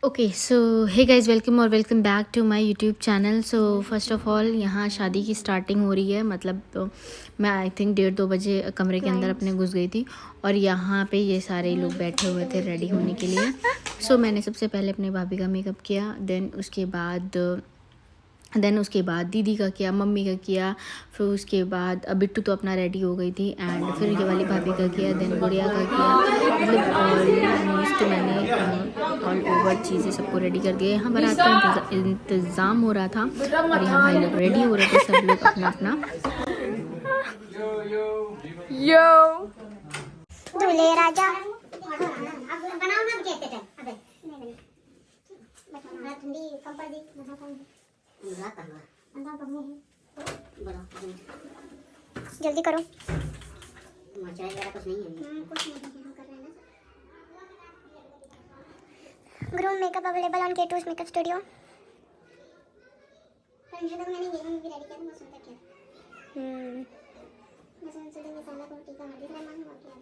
Okay so hey guys, welcome और welcome back to my YouTube channel. So first of all यहाँ शादी की starting हो रही है। मतलब मैं आई थिंक 1:30-2 बजे कमरे के अंदर अपने घुस गई थी और यहाँ पे ये सारे लोग बैठे हुए थे रेडी होने के लिए। सो मैंने सबसे पहले अपने भाभी का मेकअप किया, देन उसके बाद दीदी का किया, मम्मी का किया, फिर उसके बाद बिट्टू तो अपना रेडी हो गई थी एंड फिर ये वाली भाभी का किया, देन गुड़िया का किया। मतलब ऑलमोस्ट मैंने ऑल ओवर चीज़ें सबको रेडी कर दिया। यहाँ बारात का इंतज़ाम हो रहा था और यहाँ भाई लोग रेडी हो रहे थे, सब लोग अपना अपना। यो दूल्हे राजा बनाओ ना कहते थे। अबे नहीं बना ठंडी कम पड़ दी मजा कम अंदर कम है। जल्दी करो, चाय वगैरह कुछ नहीं है। कुछ नहीं हम कर रहे हैं ना। Groom makeup available on K2's makeup studio. Function तक मैंने ये भी रेडी किया था, मैं सुनता क्या मैं सुनते थे मसाला को टीका मार दी मैं मार किया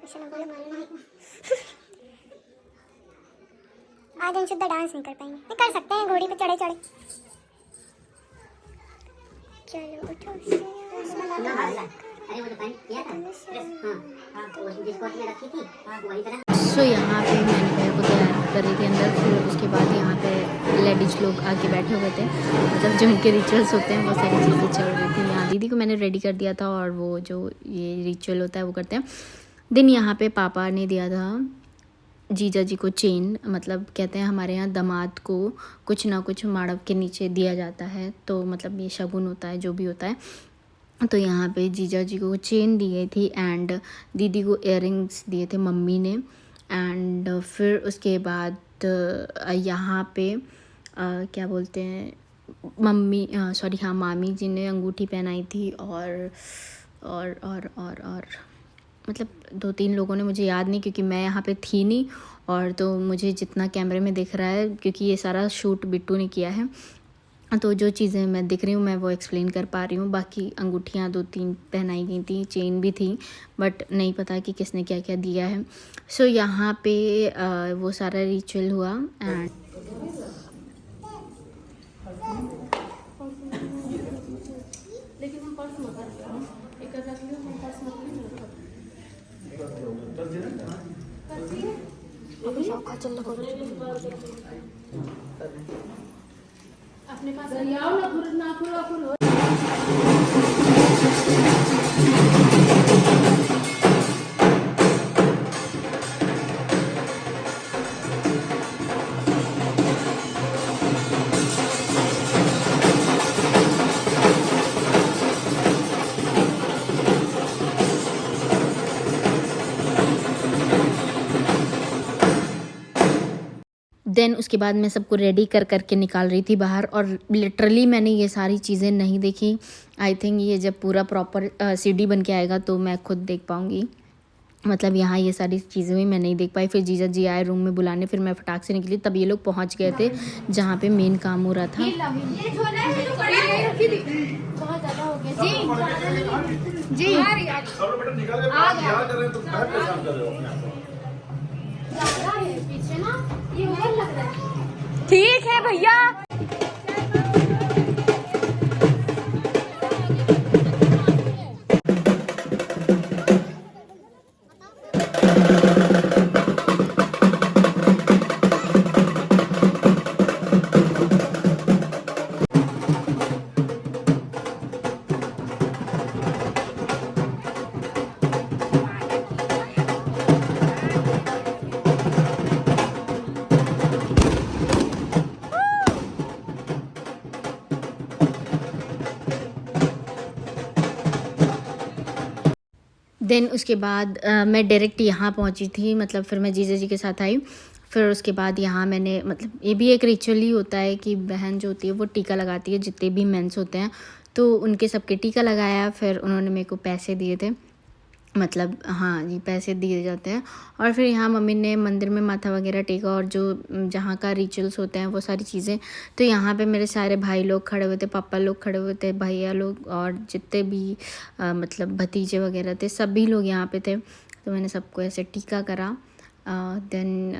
ऐसा ना बोले मारना है। आज हम शुद्ध डांस नहीं कर पाएंगे, नहीं कर सकते हैं घोड़ी पे चढ़े चढ़े। चलो उठो अरे वो दुकान किया था हां वो जिसको में रखी थी वही तरह। सो यहाँ पे मैंने भैया को तैयार कर रही थी अंदर। फिर उसके बाद यहाँ पे लेडीज लोग आके बैठे हुए थे, मतलब जो इनके रिचुअल्स होते हैं वो सारी चीज़ें चल रही थी। यहाँ दीदी को मैंने रेडी कर दिया था और वो जो ये रिचुअल होता है वो करते हैं। देन यहाँ पे पापा ने दिया था जीजा जी को चेन। मतलब कहते हैं हमारे यहाँ दामाद को कुछ ना कुछ माड़व के नीचे दिया जाता है, तो मतलब ये शगुन होता है जो भी होता है। तो यहाँ पे जीजा जी को चेन दी गई थी एंड दीदी को इयररिंग्स दिए थे मम्मी ने। एंड फिर उसके बाद यहाँ पे क्या बोलते हैं मामी जी ने अंगूठी पहनाई थी और मतलब 2-3 लोगों ने, मुझे याद नहीं क्योंकि मैं यहाँ पे थी नहीं। और तो मुझे जितना कैमरे में दिख रहा है, क्योंकि ये सारा शूट बिट्टू ने किया है, तो जो चीज़ें मैं दिख रही हूँ मैं वो एक्सप्लेन कर पा रही हूँ। बाकी अंगूठियाँ 2-3 पहनाई गई थी, चेन भी थी, बट नहीं पता कि किसने क्या क्या दिया है। सो यहाँ पे वो सारा रिचुअल हुआ एंड अपने पास देन उसके बाद मैं सबको रेडी कर करके निकाल रही थी बाहर। और लिटरली मैंने ये सारी चीज़ें नहीं देखी। आई थिंक ये जब पूरा प्रॉपर सीडी बन के आएगा तो मैं खुद देख पाऊँगी। मतलब यहाँ ये सारी चीज़ें हुई, मैं नहीं देख पाई। फिर जीजा जी आए रूम में बुलाने, फिर मैं फटाक से निकली, तब ये लोग पहुँच गए थे जहाँ पे मेन काम हो रहा था। जी ठीक है भैया। देन उसके बाद मैं डायरेक्ट यहाँ पहुँची थी। मतलब फिर मैं जीजा जी के साथ आई। फिर उसके बाद यहाँ मैंने, मतलब ये भी एक रिचुअल ही होता है कि बहन जो होती है वो टीका लगाती है, जितने भी मेंस होते हैं तो उनके सबके टीका लगाया। फिर उन्होंने मेरे को पैसे दिए थे, मतलब हाँ जी पैसे दिए जाते हैं। और फिर यहाँ मम्मी ने मंदिर में माथा वगैरह टेका और जो जहाँ का रिचुअल्स होते हैं वो सारी चीज़ें। तो यहाँ पे मेरे सारे भाई लोग खड़े हुए थे, पापा लोग खड़े हुए थे, भैया लोग और जितने भी मतलब भतीजे वगैरह थे, सभी लोग यहाँ पे थे। तो मैंने सबको ऐसे टीका करा। देन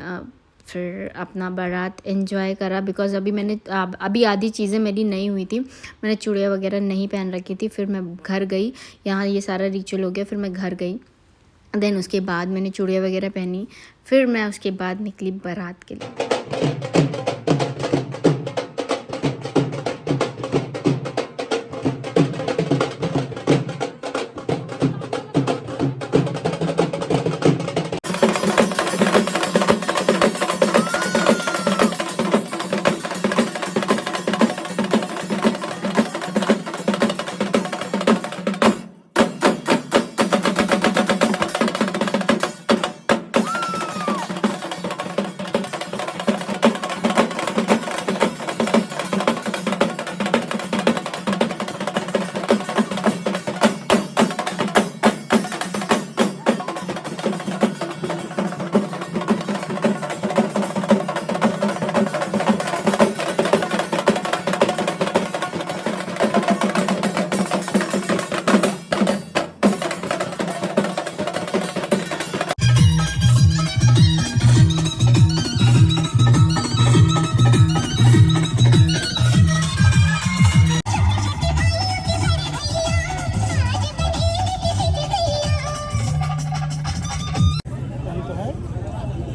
फिर अपना बारात एंजॉय करा। बिकॉज़ अभी आधी चीज़ें मेरी नहीं हुई थी, मैंने चूड़ियाँ वगैरह नहीं पहन रखी थी। फिर मैं घर गई, यहाँ ये सारा रिचुअल हो गया, फिर मैं घर गई, देन उसके बाद मैंने चूड़ियाँ वगैरह पहनी। फिर मैं उसके बाद निकली बारात के लिए।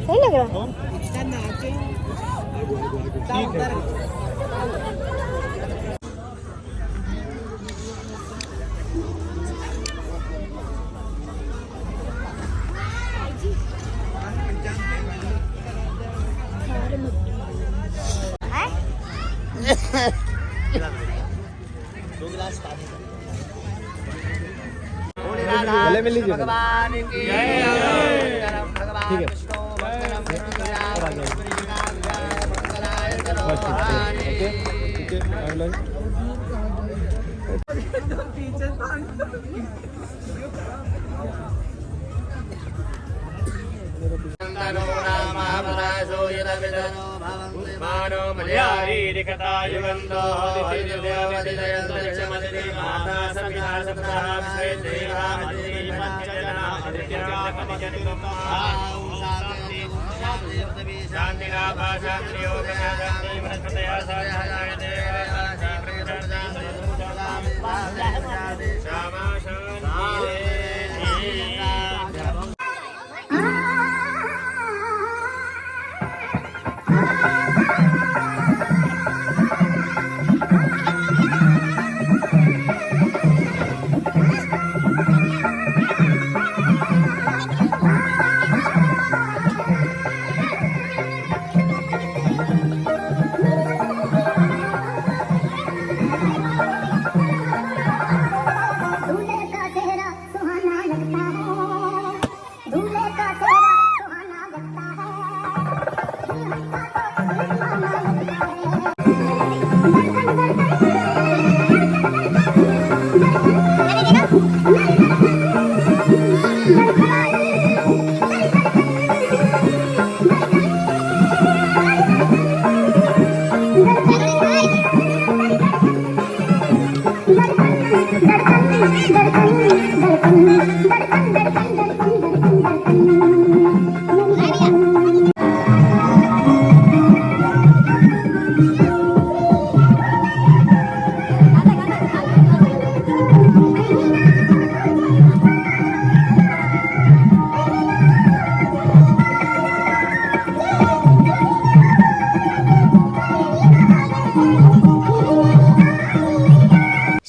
सही लग रहा गले में लीजिए भगवान की ठीक है मानो मलयारी दिखता युगंतो माता सविता सप्ताह विश्वे देवा मदिनी पंचजना आदित्या शांति राभा शांति योग शांति वनस्पतया साधाय देवा श्यामा शांति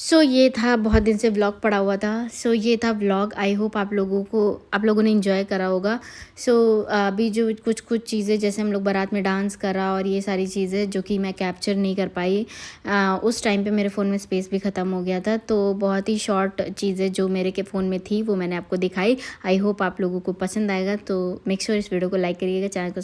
सो ये था, बहुत दिन से व्लॉग पड़ा हुआ था। सो ये था व्लॉग। आई होप आप लोगों ने एंजॉय करा होगा। सो अभी जो कुछ चीज़ें, जैसे हम लोग बारात में डांस करा और ये सारी चीज़ें जो कि मैं कैप्चर नहीं कर पाई, उस टाइम पे मेरे फ़ोन में स्पेस भी ख़त्म हो गया था। तो बहुत ही शॉर्ट चीज़ें जो मेरे के फ़ोन में थी वो मैंने आपको दिखाई। आई होप आप लोगों को पसंद आएगा। तो मेक श्योर इस वीडियो को लाइक करिएगा, चैनल को